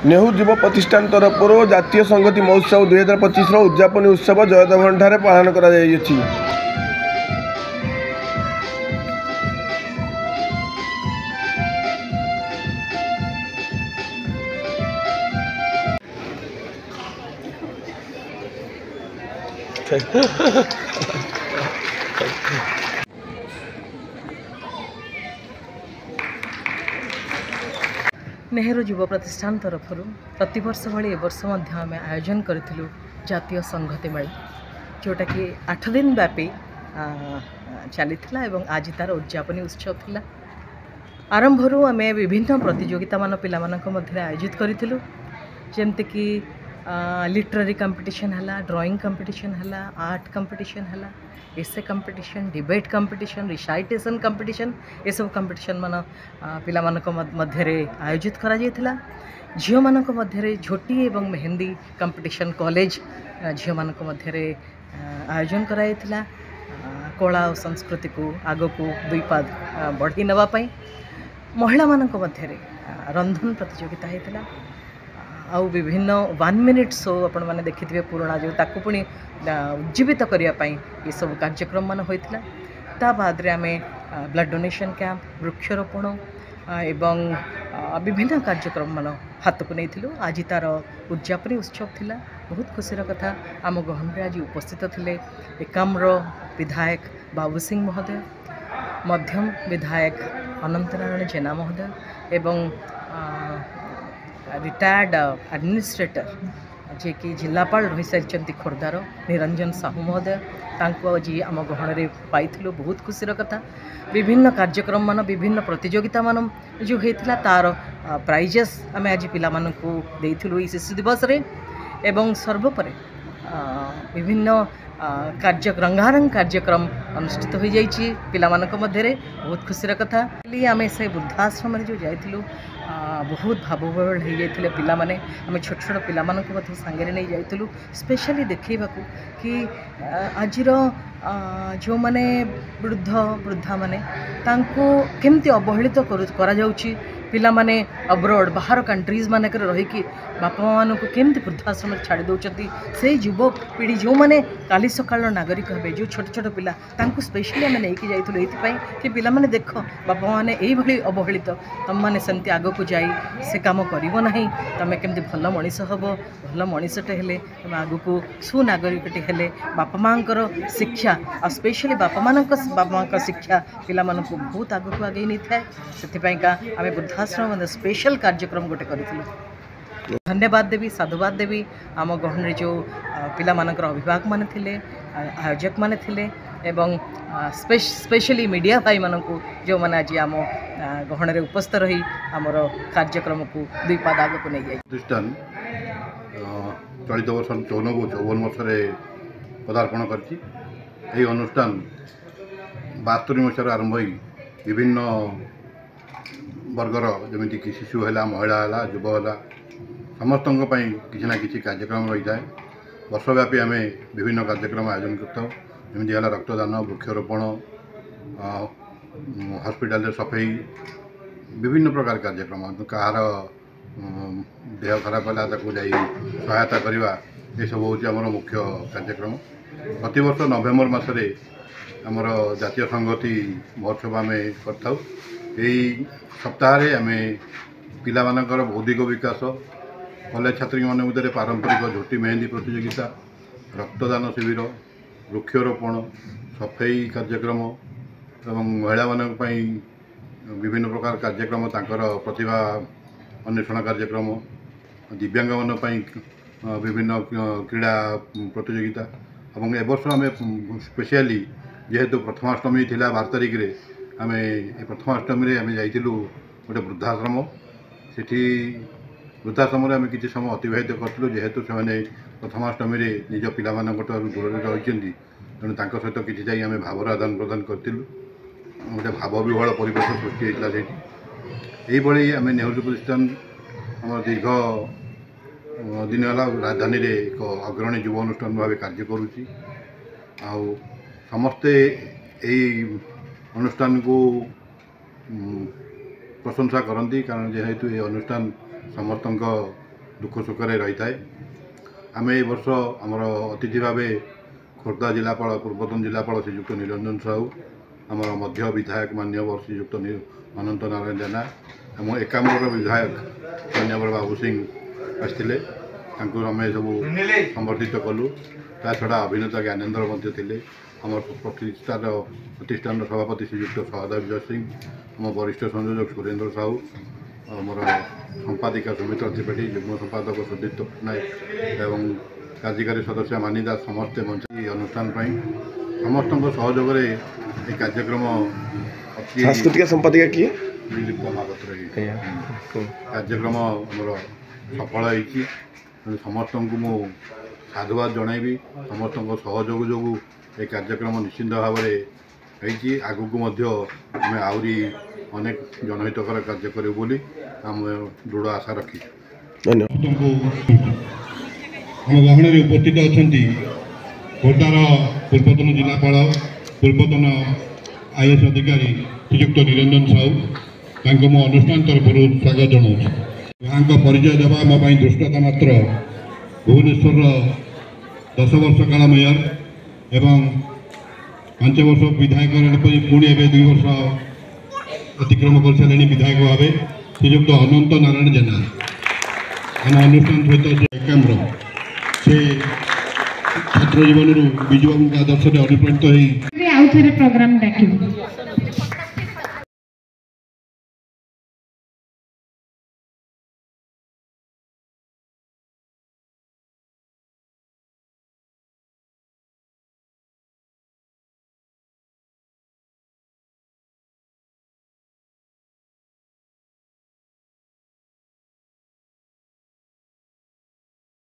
नेहरू युव प्रतिष्ठान तरफ जातीय संगति महोत्सव 2025 उद्यापन उत्सव जयदेवगढ़ ठारे पालन करा जायछि। नेहरू युव प्रतिष्ठान तरफ प्रतिवर्ष भाई वर्ष आम आयोजन करूँ जातीय संहति मेला जोटा कि 8 दिन व्यापी चली आज तार उद्यापनी उत्सव थिला। आरंभ आम विभिन्न प्रतियोगिता मान पिला मध्य आयोजित करूँ जमती कि लिटरेरी कंपटीशन है, ड्राइंग कंपटीशन है, आर्ट कंपटीशन है, essay competition, debate competition, recitation competition, ये सब कंपटीशन मान पिला मध्य आयोजित करा जायतिला। झियो मानक मध्य झोटी एवं मेहंदी कंपटीशन कॉलेज झियो मानक मध्य आयोजन कराइतिला। कला और संस्कृति को आग को दुई पाद बढ़ी नवापाई महिला मानक मध्य रंधन प्रतियोगिता होता आउ विभिन्न 1 मिनिट शो आपण मैंने देखिथे पुराणा जो ताकू पुणी उज्जीवित करने ये सब कार्यक्रम मान होता। ता बाद आम ब्लड डोनेशन कैंप, वृक्षरोपण एवं विभिन्न कार्यक्रम मान हाथ को नहीं। आज तार उद्यापनी उत्सव थिला। बहुत खुशीर कथा आम गहन में आज उपस्थित थे एकाम्र विधायक बाबू सिंह महोदय, मध्यम विधायक अनंत नारायण जेना महोदय एवं रिटायर्ड एडमिनिस्ट्रेटर जे कि जिलापाल रही सारी खोर्धार निरंजन साहू महोदय आज आम गहन में पाई। बहुत खुशीर कथा विभिन्न कार्यक्रम मान विभिन्न प्रतियोगिता मान जो होता तार प्राइजेस आम आज पिला मानकु देइथिलु ई शिशु दिवस रे एवं सर्वोपरि विभिन्न रंगारंग कार्यक्रम अनुष्ठित हो जाइए पिला मानक मध्य। बहुत खुशीर कथा आम से वृद्धाश्रम जो जाइलु बहुत भावबहुल हो जाते पिला माने आम छोट छोट पिला सांगे नहीं जाइलु स्पेशली देखा कि आज जो माने वृद्ध वृद्धा माने तांको केमती अवहेलित करा जाउची पिला माने अब्रॉड बाहर कंट्रीज मानक रहीकि बापा मानू केमती वृद्धाश्रम छाड़ी दौरान से युव पीढ़ी जो मैंने काली सकाल नागरिक हे जो छोट छोट पिला तांको स्पेशली आम नहीं जाइलु ये कि पिला माने देख बापा माने यही अवहेलित तुम मैंने सेमती आग को जाई से काम करिवो नहीं तुम केमती भल मनीष हम भल मनीषटे हेले तुम आग को सुनागरिकटे हेले बापा माँकर शिक्षा और स्पेशली बापा माँ शिक्षा पिला मानक बहुत आग को आगे नहीं थाए से आम वृद्धाश्रम स्पेशल कार्यक्रम गोटे करूँ। धन्यवाद देवी साधुवाद देवी आम गहन जो पिला मानकर अभिभावक माने थिले आयोजक माने थिले एवं स्पेशली मीडिया भाई मानू जो मैंने आज आम गहन में उपस्थित रही आमर कार्यक्रम को दुई पाद आग को नहीं जाए। प्रतिष्ठान चलित वर्ष 54 वर्ष पदार्पण कर अनुष्ठान 72 मसीह आरंभ हो विभिन्न वर्गर जमीक कि शिशु है, महिला है, युव है समस्त किसी ना कि कार्यक्रम रही है। वर्षव्यापी आम विभिन्न कार्यक्रम आयोजन करमती है रक्तदान, वृक्षरोपण, हॉस्पिटल सफाई विभिन्न प्रकार कार्यक्रम कहार देह खराब है सहायता करवा ये सब हूँ आम मुख्य कार्यक्रम। प्रतिवर्ष नवेम्बर मसरे आमर जातीय संहति महोत्सव आम कर सप्ताह आम पिला मानकर बौद्धिक विकास, कॉलेज छात्री मान मध्य पारंपरिक झोटी मेहंदी प्रतियोगिता, रक्तदान शिविर, वृक्षरोपण, सफाई कार्यक्रम एवं महिला मान विभिन्न प्रकार कार्यक्रम तांकर प्रतिभा अन्वेषण कार्यक्रम, दिव्यांग मान विभिन्न क्रीड़ा प्रतियोगिता और ए वर्ष आम स्पेशली जेहेतु प्रथमाष्टमी थिला 12 तारिख रे आम प्रथमाष्टमी आम जाइलु गोटे वृद्धाश्रम सेठी वृद्धाश्रम आम किसी समय अतिबाहित करूँ जेहेतु से प्रथमाष्टमी निज पिला दूर रही तेणु सहित किसी जाई आम भावर आदान प्रदान करूँ गोटे भाव विह्वल परिवेश सृष्टि होता से यही आम नेहरू प्रतिष्ठान आम दीर्घ दिन है राजधानी रे एक अग्रणी युव अनुष्ठान भाव कार्य करुच्ची समस्ते यही अनुष्ठान को प्रशंसा करती कारण जेहेतु ये अनुष्ठान समस्त दुख सुखरे रही थाए। आम ए वर्ष आमर अतिथि भाव खोर्धा जिलापाल पूर्वतन जिलापाल श्रीजुक्त निरंजन साहू, आमर मध्य विधायक मान्यवर श्रीजुक्त अनंत नारायण जेना और एकाम्र विधायक मान्यवर बाबू सिंह आसते आम सब संबर्धित कलु। ता छड़ा अभिनेता ज्ञानेन्द्र थे, आम प्रतिष्ठान सभापति श्रीजुक्त सहदेव विजय सिंह, आम वरिष्ठ संयोजक सुरेन्द्र साहू, आमर संपादिका सुमित्रा त्रिपाठी, युग्म संपादक सुदीप्त पट्टनायक एवं कार्यकारी सदस्य मानी दास समस्ते मंच अनुष्ठान समस्त सहयोग कार्यक्रम सांस्कृतिक संपादिका किए दिलीप महापात्र कार्यक्रम आमर सफल होती समस्त को मु साधुवाद जनइबी। समस्त सहयोग जो ये कार्यक्रम निश्चिंत भाव में आगू आम आहरी अनेक जनहितकर कार्य करूँ बोली आम दृढ़ आशा रखी। धन्यवाद। आम गहन उपस्थित अच्छा खोर्धार पूर्वतन जिलापाल पूर्वतन आईएएस अधिकारी श्रीजुक्त निरंजन साहू मो अनुष्ठान तरफ स्वागत जनाऊँ। गाँ परिचय देवा मो दृष्टता मात्र भुवनेश्वर 10 वर्ष काल मेयर एवं 5 वर्ष विधायक रही पुणी ए 2 वर्ष अतिक्रम कर सारे विधायक भाव श्रीजुक्त अनंत नारायण जेना आम अनुष्ठान सहित एकाम्र से छात्र जीवन विजु बाबू आदर्श अनुप्राणित हो प्रोग्राम डाक